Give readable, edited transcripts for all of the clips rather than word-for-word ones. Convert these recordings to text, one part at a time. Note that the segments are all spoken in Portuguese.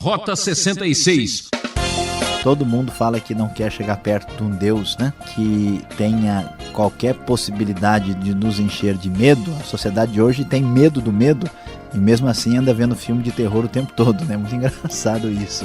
Rota 66. Todo mundo fala que não quer chegar perto de um Deus, né, que tenha qualquer possibilidade de nos encher de medo. A sociedade de hoje tem medo do medo e mesmo assim anda vendo filme de terror o tempo todo, né? Muito engraçado isso.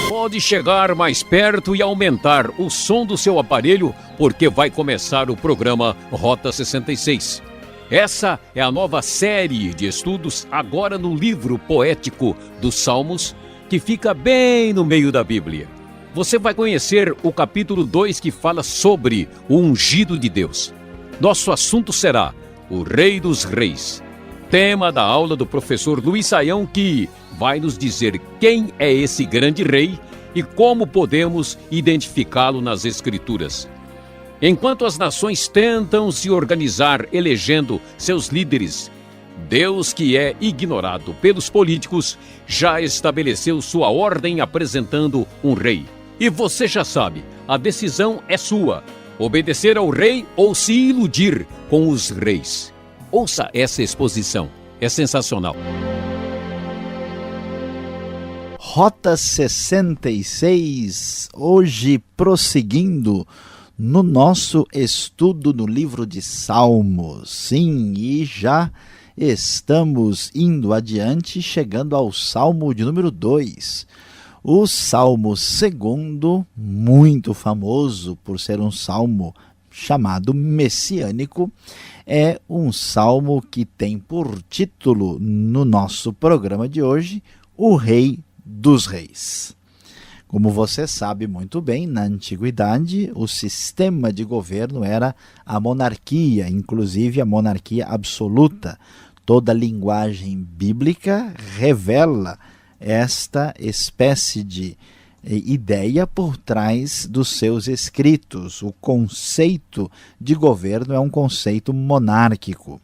Pode chegar mais perto e aumentar o som do seu aparelho, porque vai começar o programa Rota 66. Essa é a nova série de estudos agora no livro poético dos Salmos, que fica bem no meio da Bíblia. Você vai conhecer o capítulo 2 que fala sobre o ungido de Deus. Nosso assunto será o Rei dos Reis. Tema da aula do professor Luiz Saião, que vai nos dizer quem é esse grande rei e como podemos identificá-lo nas Escrituras. Enquanto as nações tentam se organizar elegendo seus líderes, Deus, que é ignorado pelos políticos, já estabeleceu sua ordem apresentando um rei. E você já sabe, a decisão é sua: obedecer ao rei ou se iludir com os reis. Ouça essa exposição, é sensacional. Rota 66, hoje prosseguindo no nosso estudo no livro de Salmos. Sim, e já estamos indo adiante, chegando ao Salmo de número 2. O Salmo 2, muito famoso por ser um salmo chamado messiânico, é um salmo que tem por título no nosso programa de hoje, o Rei dos Reis. Como você sabe muito bem, na antiguidade o sistema de governo era a monarquia, inclusive a monarquia absoluta. Toda a linguagem bíblica revela esta espécie de ideia por trás dos seus escritos. O conceito de governo é um conceito monárquico.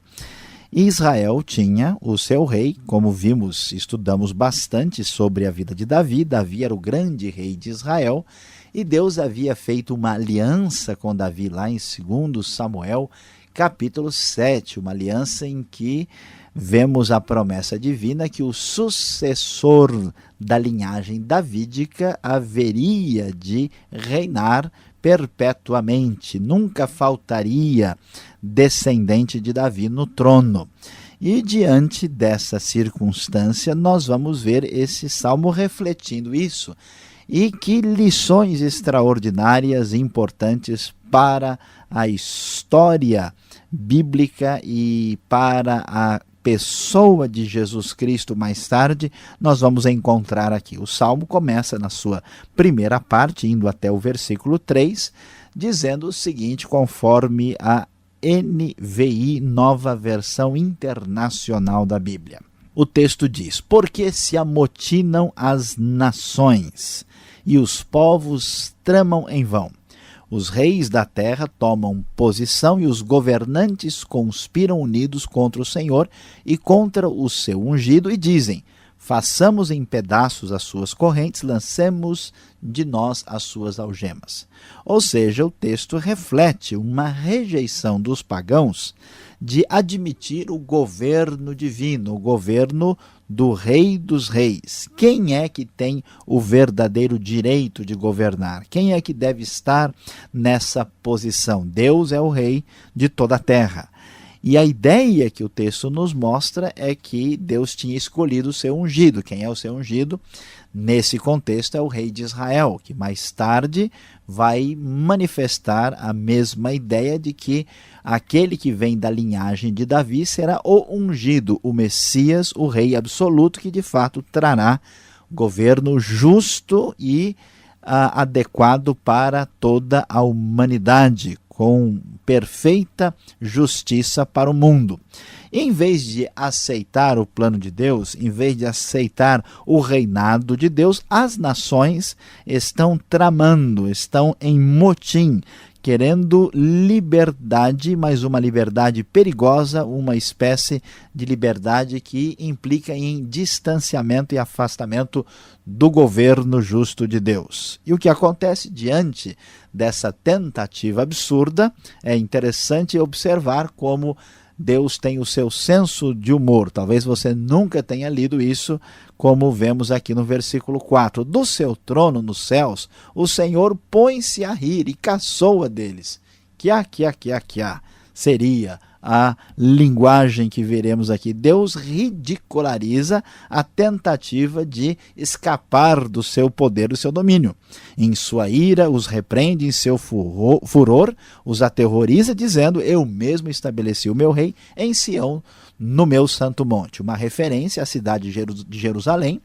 Israel tinha o seu rei, como vimos, estudamos bastante sobre a vida de Davi. Davi era o grande rei de Israel e Deus havia feito uma aliança com Davi lá em 2 Samuel, capítulo 7, uma aliança em que vemos a promessa divina que o sucessor da linhagem davídica haveria de reinar perpetuamente, nunca faltaria descendente de Davi no trono. E diante dessa circunstância, nós vamos ver esse salmo refletindo isso. E que lições extraordinárias e importantes para a história bíblica e para a pessoa de Jesus Cristo mais tarde, nós vamos encontrar aqui. O Salmo começa na sua primeira parte, indo até o versículo 3, dizendo o seguinte, conforme a NVI, Nova Versão Internacional da Bíblia. O texto diz: porque se amotinam as nações e os povos tramam em vão. Os reis da terra tomam posição e os governantes conspiram unidos contra o Senhor e contra o seu ungido e dizem: façamos em pedaços as suas correntes, lancemos de nós as suas algemas. Ou seja, o texto reflete uma rejeição dos pagãos de admitir o governo divino, o governo do Rei dos Reis. Quem é que tem o verdadeiro direito de governar? Quem é que deve estar nessa posição? Deus é o Rei de toda a terra. E a ideia que o texto nos mostra é que Deus tinha escolhido o seu ungido. Quem é o seu ungido? Nesse contexto é o rei de Israel, que mais tarde vai manifestar a mesma ideia de que aquele que vem da linhagem de Davi será o ungido, o Messias, o rei absoluto, que de fato trará governo justo e adequado para toda a humanidade, com perfeita justiça para o mundo. Em vez de aceitar o plano de Deus, em vez de aceitar o reinado de Deus, as nações estão tramando, estão em motim, querendo liberdade, mas uma liberdade perigosa, uma espécie de liberdade que implica em distanciamento e afastamento do governo justo de Deus. E o que acontece diante dessa tentativa absurda, é interessante observar como Deus tem o seu senso de humor. Talvez você nunca tenha lido isso, como vemos aqui no versículo 4. Do seu trono nos céus, o Senhor põe-se a rir e caçoa deles. Quiá, seria a linguagem que veremos aqui. Deus ridiculariza a tentativa de escapar do seu poder, do seu domínio. Em sua ira, os repreende, em seu furor, os aterroriza, dizendo: eu mesmo estabeleci o meu rei em Sião, no meu santo monte. Uma referência à cidade de Jerusalém,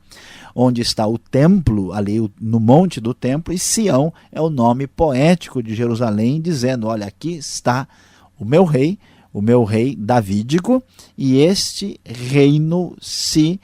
onde está o templo, ali no monte do templo, e Sião é o nome poético de Jerusalém, dizendo: olha, aqui está o meu rei davídico, e este reino se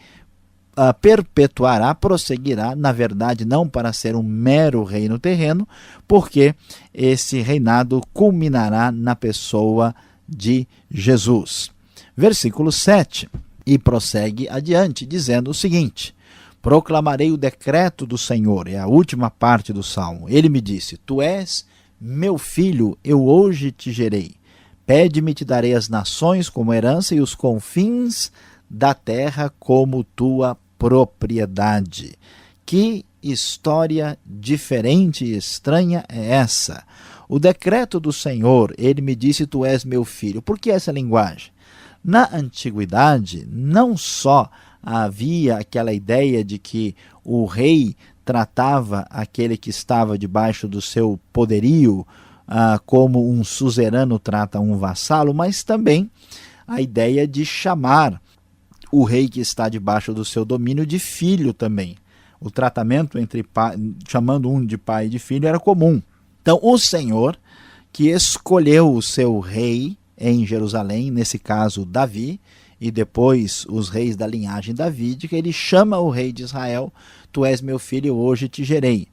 perpetuará, prosseguirá, na verdade não para ser um mero reino terreno, porque esse reinado culminará na pessoa de Jesus. Versículo 7, e prossegue adiante, dizendo o seguinte: proclamarei o decreto do Senhor, é a última parte do Salmo. Ele me disse: tu és meu filho, eu hoje te gerei. Pede-me, te darei as nações como herança e os confins da terra como tua propriedade. Que história diferente e estranha é essa? O decreto do Senhor, ele me disse: tu és meu filho. Por que essa linguagem? Na antiguidade, não só havia aquela ideia de que o rei tratava aquele que estava debaixo do seu poderio como um suzerano trata um vassalo, mas também a ideia de chamar o rei que está debaixo do seu domínio de filho também. O tratamento entre chamando um de pai e de filho era comum. Então o Senhor, que escolheu o seu rei em Jerusalém, nesse caso Davi, e depois os reis da linhagem davídica, ele chama o rei de Israel: tu és meu filho, hoje te gerei.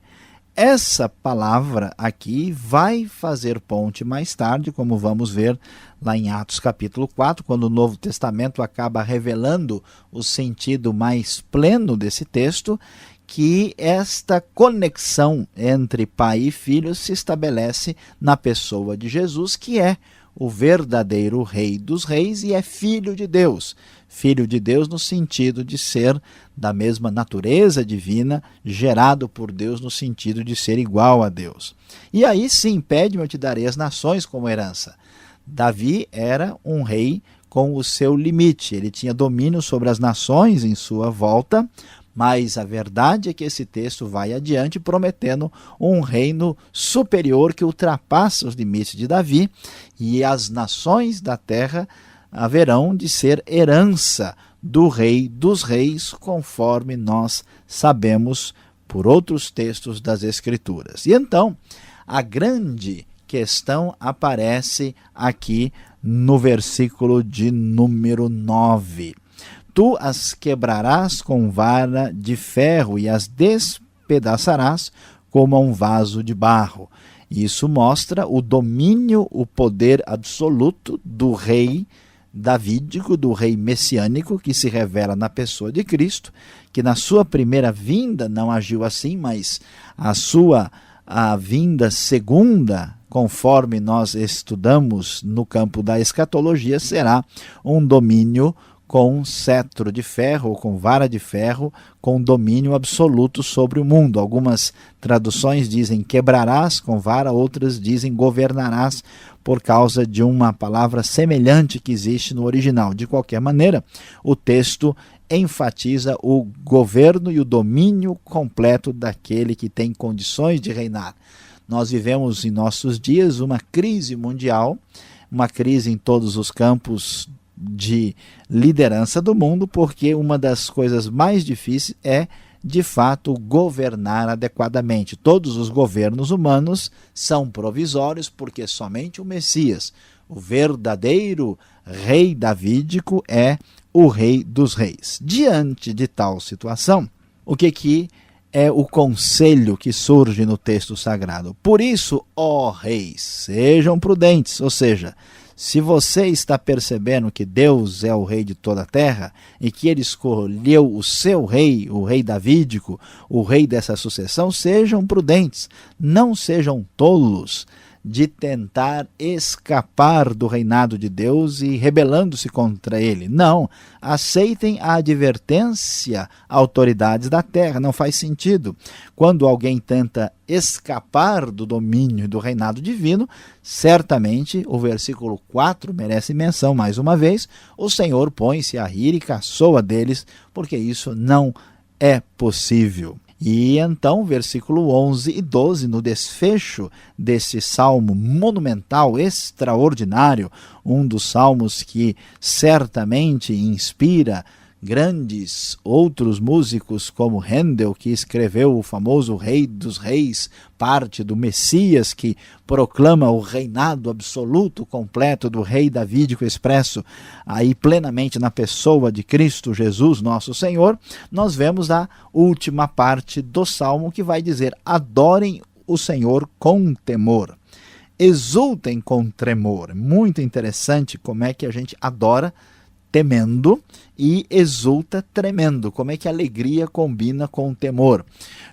Essa palavra aqui vai fazer ponte mais tarde, como vamos ver lá em Atos capítulo 4, quando o Novo Testamento acaba revelando o sentido mais pleno desse texto, que esta conexão entre pai e filho se estabelece na pessoa de Jesus, que é o verdadeiro Rei dos Reis e é Filho de Deus. Filho de Deus no sentido de ser da mesma natureza divina, gerado por Deus no sentido de ser igual a Deus. E aí sim, pede-me, eu te darei as nações como herança. Davi era um rei com o seu limite, ele tinha domínio sobre as nações em sua volta, mas a verdade é que esse texto vai adiante prometendo um reino superior que ultrapassa os limites de Davi, e as nações da terra haverão de ser herança do Rei dos Reis, conforme nós sabemos por outros textos das Escrituras. E então, a grande questão aparece aqui no versículo de número 9. Tu as quebrarás com vara de ferro e as despedaçarás como a um vaso de barro. Isso mostra o domínio, o poder absoluto do rei davídico, do rei messiânico, que se revela na pessoa de Cristo, que na sua primeira vinda não agiu assim, mas a vinda segunda, conforme nós estudamos no campo da escatologia, será um domínio com cetro de ferro, ou com vara de ferro, com domínio absoluto sobre o mundo. Algumas traduções dizem quebrarás com vara, outras dizem governarás, por causa de uma palavra semelhante que existe no original. De qualquer maneira, o texto enfatiza o governo e o domínio completo daquele que tem condições de reinar. Nós vivemos em nossos dias uma crise mundial, uma crise em todos os campos de liderança do mundo, porque uma das coisas mais difíceis é, de fato, governar adequadamente. Todos os governos humanos são provisórios, porque somente o Messias, o verdadeiro rei davídico, é o Rei dos Reis. Diante de tal situação, o que é o conselho que surge no texto sagrado? Por isso, ó reis, sejam prudentes, ou seja, se você está percebendo que Deus é o rei de toda a terra e que ele escolheu o seu rei, o rei davídico, o rei dessa sucessão, sejam prudentes, não sejam tolos de tentar escapar do reinado de Deus e rebelando-se contra ele. Não, aceitem a advertência, autoridades da terra, não faz sentido. Quando alguém tenta escapar do domínio do reinado divino, certamente o versículo 4 merece menção mais uma vez: o Senhor põe-se a rir e caçoa deles, porque isso não é possível. E então, versículo 11 e 12, no desfecho desse salmo monumental, extraordinário, um dos salmos que certamente inspira grandes outros músicos como Handel, que escreveu o famoso Rei dos Reis, parte do Messias, que proclama o reinado absoluto, completo do rei davídico, expresso aí plenamente na pessoa de Cristo Jesus, nosso Senhor. Nós vemos a última parte do salmo que vai dizer: adorem o Senhor com temor, exultem com tremor. Muito interessante como é que a gente adora temendo e exulta tremendo. Como é que a alegria combina com o temor?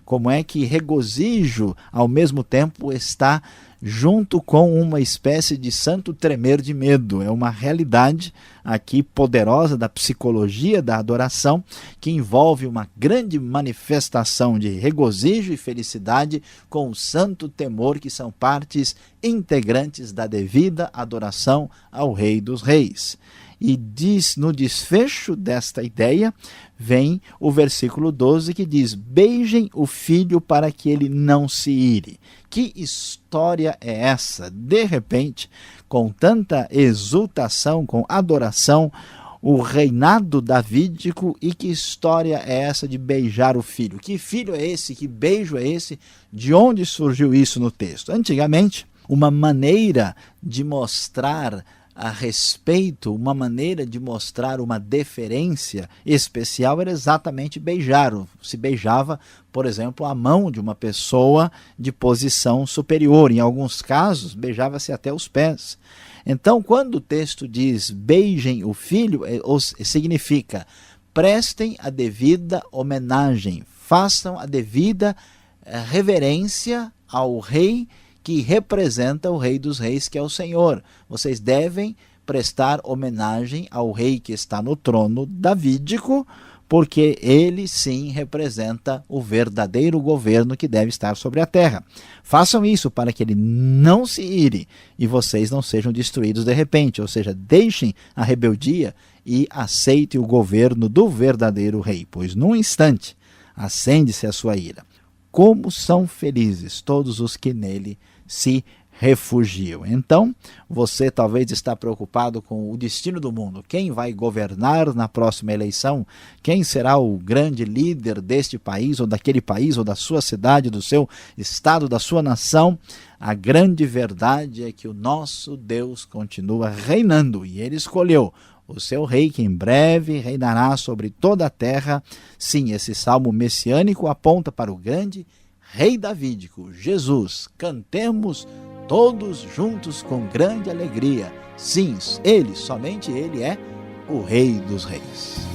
Como é que regozijo ao mesmo tempo está junto com uma espécie de santo tremer de medo? É uma realidade aqui poderosa da psicologia da adoração, que envolve uma grande manifestação de regozijo e felicidade com o santo temor, que são partes integrantes da devida adoração ao Rei dos Reis. E diz, no desfecho desta ideia, vem o versículo 12 que diz: beijem o filho para que ele não se ire. Que história é essa? De repente, com tanta exultação, com adoração, o reinado davídico, e que história é essa de beijar o filho? Que filho é esse? Que beijo é esse? De onde surgiu isso no texto? Antigamente, uma maneira de mostrar a respeito, uma maneira de mostrar uma deferência especial era exatamente beijar. Se beijava, por exemplo, a mão de uma pessoa de posição superior. Em alguns casos, beijava-se até os pés. Então, quando o texto diz beijem o filho, significa prestem a devida homenagem, façam a devida reverência ao rei que representa o Rei dos Reis, que é o Senhor. Vocês devem prestar homenagem ao rei que está no trono davídico, porque ele sim representa o verdadeiro governo que deve estar sobre a terra. Façam isso para que ele não se ire e vocês não sejam destruídos de repente, ou seja, deixem a rebeldia e aceitem o governo do verdadeiro rei, pois num instante acende-se a sua ira. Como são felizes todos os que nele se refugiam. Então, você talvez está preocupado com o destino do mundo. Quem vai governar na próxima eleição? Quem será o grande líder deste país, ou daquele país, ou da sua cidade, do seu estado, da sua nação? A grande verdade é que o nosso Deus continua reinando, e ele escolheu o seu rei, que em breve reinará sobre toda a terra. Sim, esse salmo messiânico aponta para o grande rei davídico, Jesus. Cantemos todos juntos com grande alegria. Sim, ele, somente ele é o Rei dos Reis.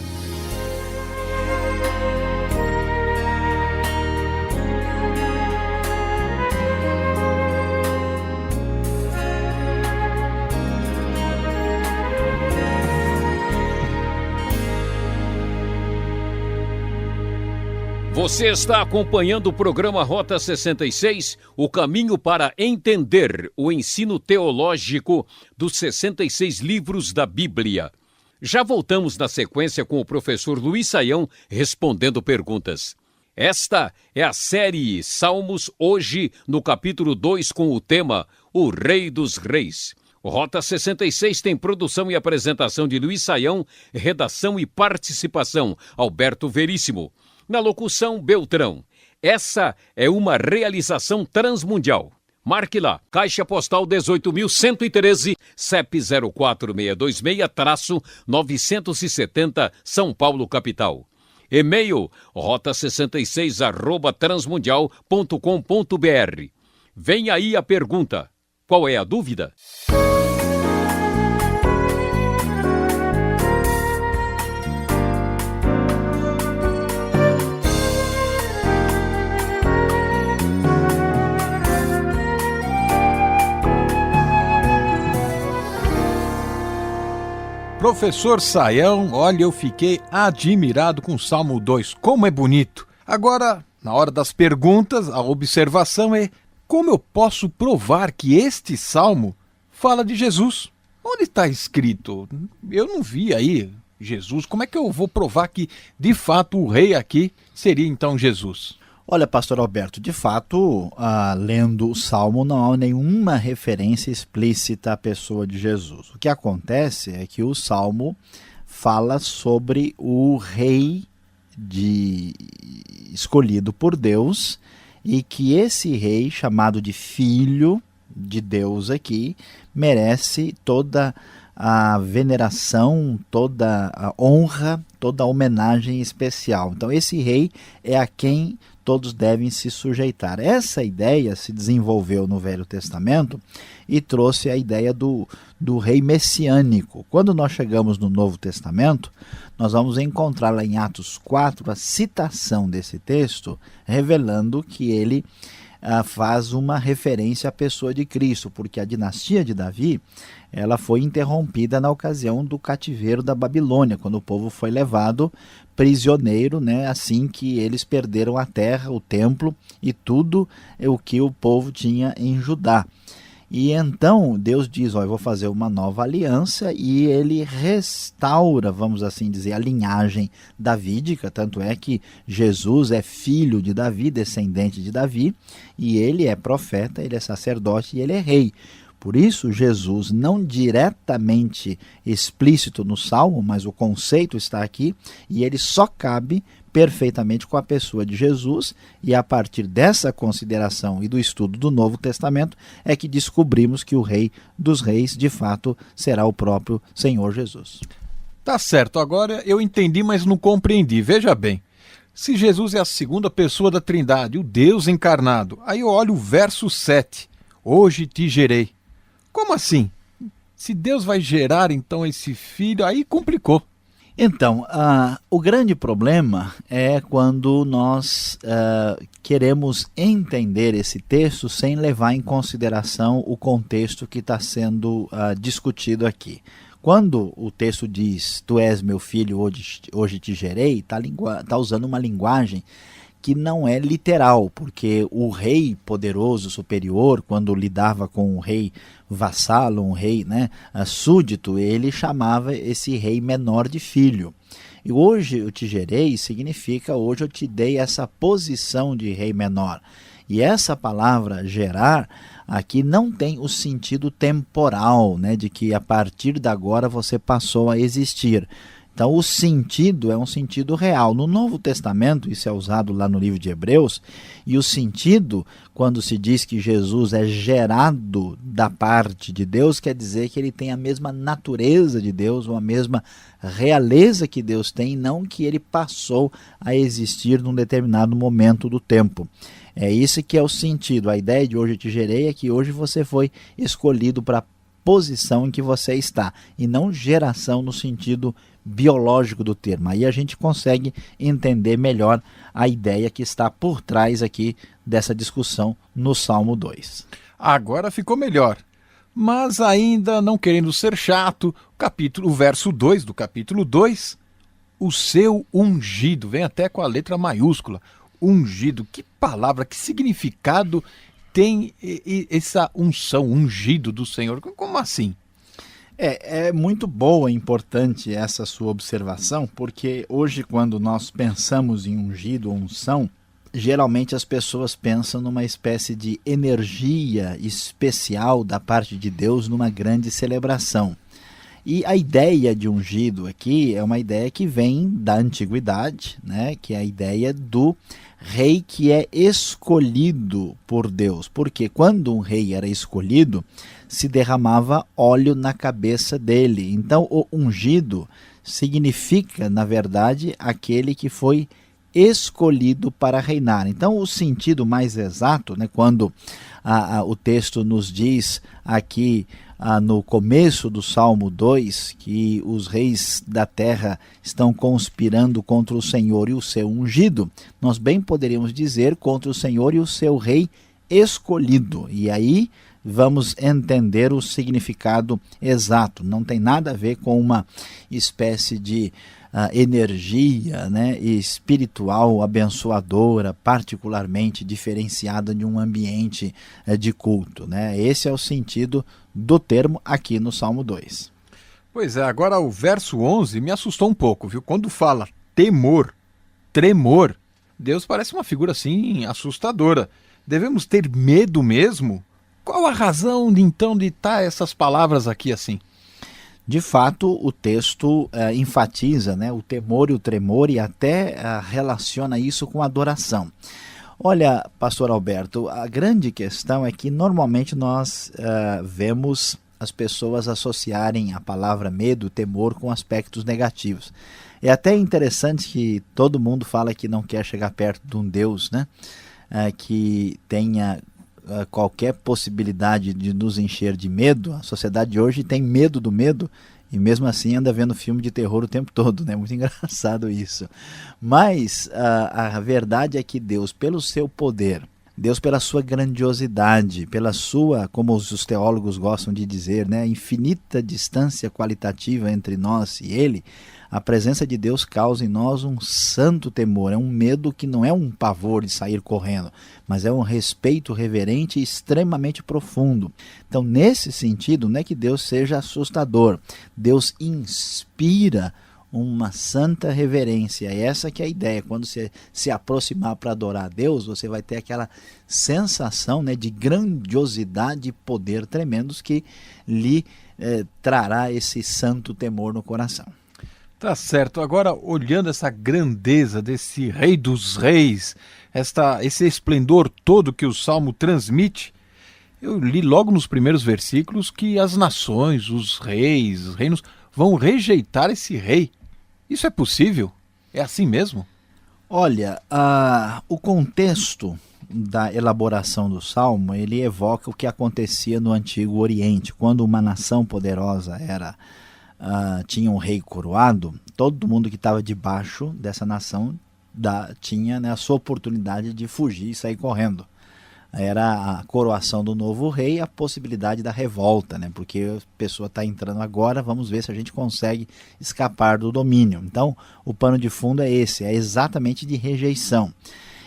Você está acompanhando o programa Rota 66, o caminho para entender o ensino teológico dos 66 livros da Bíblia. Já voltamos na sequência com o professor Luiz Saião respondendo perguntas. Esta é a série Salmos, hoje no capítulo 2 com o tema O Rei dos Reis. Rota 66 tem produção e apresentação de Luiz Saião, redação e participação Alberto Veríssimo. Na locução, Beltrão. Essa é uma realização transmundial. Marque lá, Caixa Postal 18.113, CEP 04626-970, São Paulo, capital. E-mail, rota66@transmundial.com.br. Vem aí a pergunta. Qual é a dúvida? Professor Sayão, olha, eu fiquei admirado com o Salmo 2, como é bonito. Agora, na hora das perguntas, a observação é: como eu posso provar que este Salmo fala de Jesus? Onde está escrito? Eu não vi aí Jesus. Como é que eu vou provar que, de fato, o rei aqui seria então Jesus? Olha, pastor Alberto, de fato, lendo o Salmo, não há nenhuma referência explícita à pessoa de Jesus. O que acontece é que o Salmo fala sobre o rei escolhido por Deus, e que esse rei, chamado de filho de Deus aqui, merece toda a veneração, toda a honra, toda a homenagem especial. Então esse rei é a quem todos devem se sujeitar. Essa ideia se desenvolveu no Velho Testamento e trouxe a ideia do rei messiânico. Quando nós chegamos no Novo Testamento, nós vamos encontrar lá em Atos 4 a citação desse texto, revelando que ele faz uma referência à pessoa de Cristo, porque a dinastia de Davi ela foi interrompida na ocasião do cativeiro da Babilônia, quando o povo foi levado prisioneiro, né, assim que eles perderam a terra, o templo e tudo o que o povo tinha em Judá. E então Deus diz, eu vou fazer uma nova aliança, e ele restaura, vamos assim dizer, a linhagem davídica, tanto é que Jesus é filho de Davi, descendente de Davi, e ele é profeta, ele é sacerdote e ele é rei. Por isso, Jesus, não diretamente explícito no Salmo, mas o conceito está aqui, e ele só cabe perfeitamente com a pessoa de Jesus, e a partir dessa consideração e do estudo do Novo Testamento é que descobrimos que o Rei dos Reis, de fato, será o próprio Senhor Jesus. Tá certo, agora eu entendi, mas não compreendi. Veja bem, se Jesus é a segunda pessoa da Trindade, o Deus encarnado, aí eu olho o verso 7, hoje te gerei. Como assim? Se Deus vai gerar então esse filho, aí complicou. Então, o grande problema é quando nós queremos entender esse texto sem levar em consideração o contexto que está sendo discutido aqui. Quando o texto diz, tu és meu filho, hoje te gerei, está usando uma linguagem que não é literal, porque o rei poderoso, superior, quando lidava com um rei vassalo, um rei súdito, ele chamava esse rei menor de filho. E hoje eu te gerei significa hoje eu te dei essa posição de rei menor. E essa palavra gerar aqui não tem o sentido temporal, de que a partir de agora você passou a existir. Então o sentido é um sentido real. No Novo Testamento, isso é usado lá no livro de Hebreus, e o sentido, quando se diz que Jesus é gerado da parte de Deus, quer dizer que ele tem a mesma natureza de Deus, ou a mesma realeza que Deus tem, não que ele passou a existir num determinado momento do tempo. É isso que é o sentido. A ideia de hoje eu te gerei é que hoje você foi escolhido para a posição em que você está, e não geração no sentido biológico do termo. Aí a gente consegue entender melhor a ideia que está por trás aqui dessa discussão no Salmo 2. Agora ficou melhor. Mas ainda não querendo ser chato, o verso 2 do capítulo 2, o seu ungido, vem até com a letra maiúscula, ungido. Que palavra, que significado tem essa unção, ungido do Senhor? Como assim? É muito boa e importante essa sua observação, porque hoje quando nós pensamos em ungido ou unção, geralmente as pessoas pensam numa espécie de energia especial da parte de Deus numa grande celebração. E a ideia de ungido aqui é uma ideia que vem da antiguidade, que é a ideia do rei que é escolhido por Deus. Porque quando um rei era escolhido, se derramava óleo na cabeça dele. Então o ungido significa, na verdade, aquele que foi escolhido para reinar. Então o sentido mais exato, quando o texto nos diz aqui no começo do Salmo 2, que os reis da terra estão conspirando contra o Senhor e o seu ungido, nós bem poderíamos dizer contra o Senhor e o seu rei escolhido. E aí vamos entender o significado exato. Não tem nada a ver com uma espécie de energia, né, espiritual abençoadora, particularmente diferenciada de um ambiente de culto, né? Esse é o sentido do termo aqui no Salmo 2. Pois é, agora o verso 11 me assustou um pouco, viu? Quando fala temor, tremor, Deus parece uma figura assim assustadora. Devemos ter medo mesmo? Qual a razão então de estar essas palavras aqui assim? De fato, o texto enfatiza, né, o temor e o tremor e até relaciona isso com adoração. Olha, pastor Alberto, a grande questão é que normalmente nós vemos as pessoas associarem a palavra medo, temor com aspectos negativos. É até interessante que todo mundo fala que não quer chegar perto de um Deus, né, que tenha qualquer possibilidade de nos encher de medo. A sociedade hoje tem medo do medo e mesmo assim anda vendo filme de terror o tempo todo, né? Muito engraçado isso. Mas a verdade é que Deus, pelo seu poder, Deus pela sua grandiosidade, pela sua, como os teólogos gostam de dizer, né, infinita distância qualitativa entre nós e Ele, a presença de Deus causa em nós um santo temor. É um medo que não é um pavor de sair correndo, mas é um respeito reverente e extremamente profundo. Então, nesse sentido, não é que Deus seja assustador. Deus inspira uma santa reverência. Essa que é a ideia. Quando você se aproximar para adorar a Deus, você vai ter aquela sensação, né, de grandiosidade e poder tremendos que lhe trará esse santo temor no coração. Tá certo. Agora, olhando essa grandeza desse Rei dos Reis, esse esplendor todo que o Salmo transmite, eu li logo nos primeiros versículos que as nações, os reis, os reinos, vão rejeitar esse rei. Isso é possível? É assim mesmo? Olha, o contexto da elaboração do Salmo, ele evoca o que acontecia no Antigo Oriente, quando uma nação poderosa tinha um rei coroado. Todo mundo que estava debaixo dessa nação tinha, né, a sua oportunidade de fugir e sair correndo. Era a coroação do novo rei, a possibilidade da revolta, né? Porque a pessoa está entrando agora, vamos ver se a gente consegue escapar do domínio. Então, o pano de fundo é esse, é exatamente de rejeição.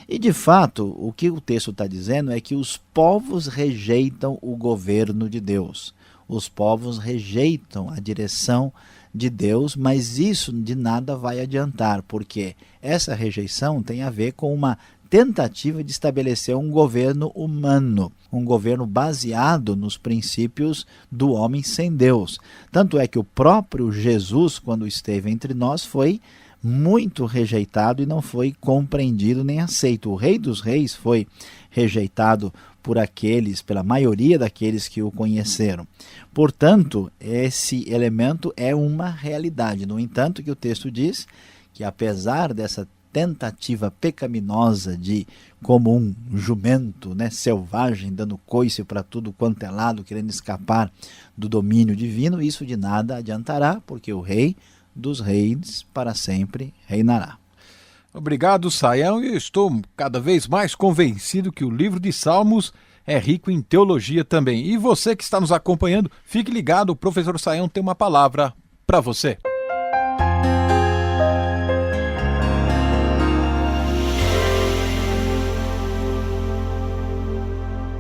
E, de fato, o que o texto está dizendo é que os povos rejeitam o governo de Deus. Os povos rejeitam a direção de Deus, mas isso de nada vai adiantar, porque essa rejeição tem a ver com uma tentativa de estabelecer um governo humano, um governo baseado nos princípios do homem sem Deus. Tanto é que o próprio Jesus, quando esteve entre nós, foi muito rejeitado e não foi compreendido nem aceito. O Rei dos Reis foi rejeitado pela maioria daqueles que o conheceram. Portanto, esse elemento é uma realidade. No entanto, que o texto diz que apesar dessa tentativa pecaminosa de, como um jumento, né, selvagem, dando coice para tudo quanto é lado, querendo escapar do domínio divino, isso de nada adiantará, porque o Rei dos Reis para sempre reinará. Obrigado, Sayão. Eu estou cada vez mais convencido que o livro de Salmos é rico em teologia também. E você que está nos acompanhando, fique ligado, o professor Sayão tem uma palavra para você.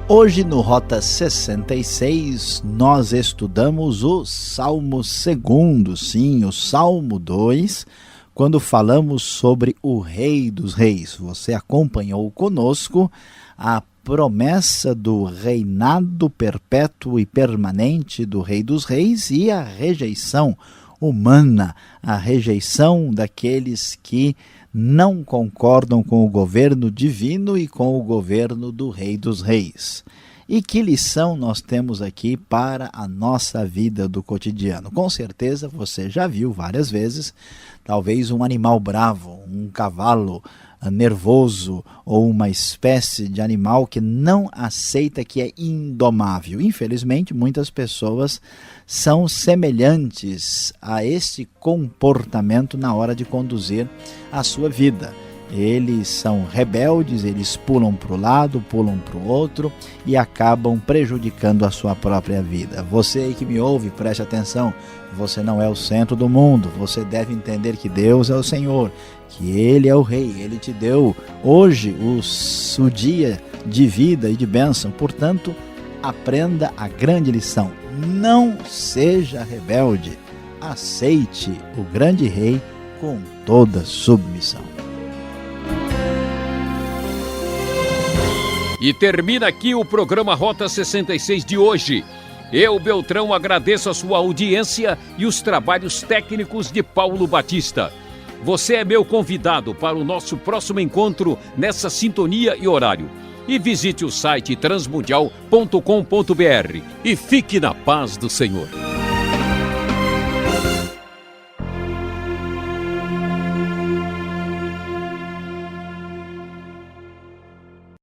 Hoje no Rota 66 nós estudamos o Salmo 2, sim, o Salmo 2, quando falamos sobre o Rei dos Reis. Você acompanhou conosco a promessa do reinado perpétuo e permanente do Rei dos Reis e a rejeição humana, a rejeição daqueles que não concordam com o governo divino e com o governo do Rei dos Reis. E que lição nós temos aqui para a nossa vida do cotidiano? Com certeza você já viu várias vezes, talvez um animal bravo, um cavalo nervoso ou uma espécie de animal que não aceita, que é indomável. Infelizmente, muitas pessoas são semelhantes a este comportamento na hora de conduzir a sua vida. Eles são rebeldes, eles pulam para o lado, pulam para o outro e acabam prejudicando a sua própria vida. Você aí que me ouve, preste atenção, você não é o centro do mundo, você deve entender que Deus é o Senhor, que Ele é o Rei, Ele te deu hoje o dia de vida e de bênção. Portanto, aprenda a grande lição, não seja rebelde, aceite o grande Rei com toda submissão. E termina aqui o programa Rota 66 de hoje. Eu, Beltrão, agradeço a sua audiência e os trabalhos técnicos de Paulo Batista. Você é meu convidado para o nosso próximo encontro nessa sintonia e horário. E visite o site transmundial.com.br e fique na paz do Senhor.